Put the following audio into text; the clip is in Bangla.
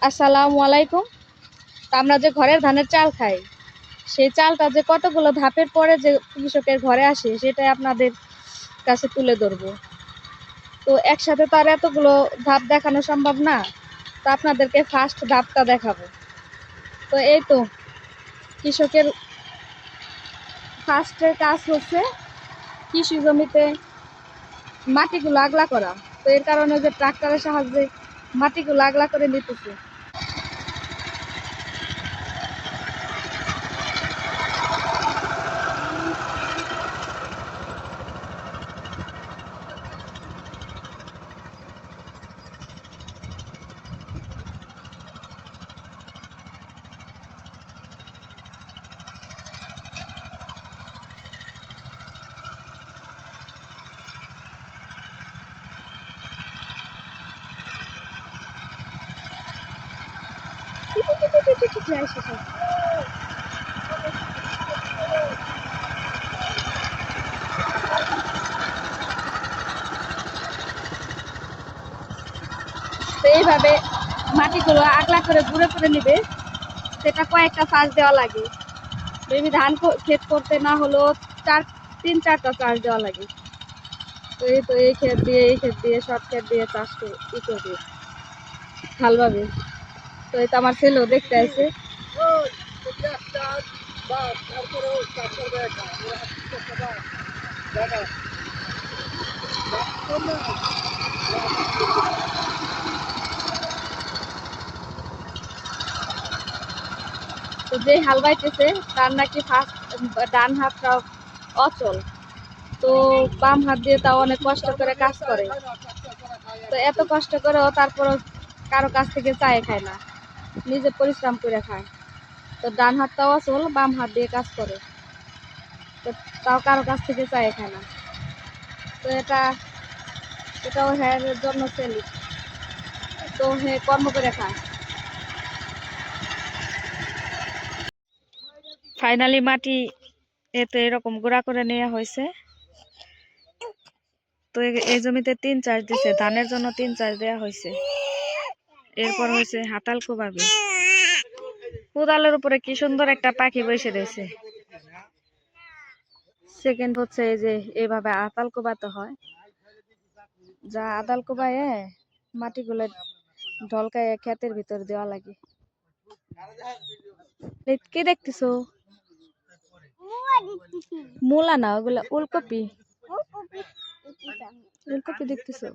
আসসালামু আলাইকুম। আমরা যে ঘরের ধানের চাল খাই, সেই চালটা যে কতগুলো ধাপের পরে যে কৃষকের ঘরে আসে সেটাই আপনাদের কাছে তুলে ধরবো। তো একসাথে তো আর এতগুলো ধাপ দেখানো সম্ভব না, তো আপনাদেরকে ফার্স্ট ধাপটা দেখাবো। তো এই তো কৃষকের ফার্স্টের কাজ হচ্ছে কৃষি জমিতে মাটিগুলো আগলা করা। তো এর কারণে যে ট্রাক্টরের সাহায্যে মাটিগুলো আগলা করে নিতেছে। তো এইভাবে মাটিগুলো আগলা করে গুঁড়ো করে নিবে, সেটা কয়েকটা চাষ দেওয়া লাগে। বেবি ধান ক্ষেত করতে না হলেও 3-4টা চাষ দেওয়া লাগে। তো এই ক্ষেত দিয়ে এই ক্ষেত দিয়ে সব ক্ষেত দিয়ে চাষ করবে ভালোভাবে। তো এই তো আমার ছেলেও দেখতে আছে। তো যে হাল বাইতেছে তার নাকি ফার্স্ট ডান হাতটা অচল, তো বাম হাত দিয়ে তাও অনেক কষ্ট করে কাজ করে। তো এত কষ্ট করেও তারপর কারো কাছ থেকে চায় খায় না, নিজে পরিশ্রম করে খায়। তো ডান হাতটাও অচল, বাম হাত দিয়ে কাজ করে, তো তাও কারো কাছ থেকে চায় খায় না। তো এটাও হ্যাঁ জন্য সেলি, তো হ্যাঁ কর্ম করে খায়। ফাইনালি মাটি এতে এরকম গুঁড়া করে নেওয়া হয়েছে। তো এই জমিতে 3 চাষ দিছে, ধানের জন্য 3 চাষ দেওয়া হয়েছে। এরপর হয়েছে হাতাল কোবাবি। কোদালের উপরে কি সুন্দর একটা পাখি বসে রয়েছে। সেকেন্ড হচ্ছে এই যে এইভাবে আতাল কোবাতে হয়, যা আতাল কোবায় মাটিগুলো ঢলকায় ক্ষেতের ভিতর দেওয়া লাগে। কি দেখতেছো? মূলা না, ওগুলা ওলকপি। ওলকপি দেখতেছো?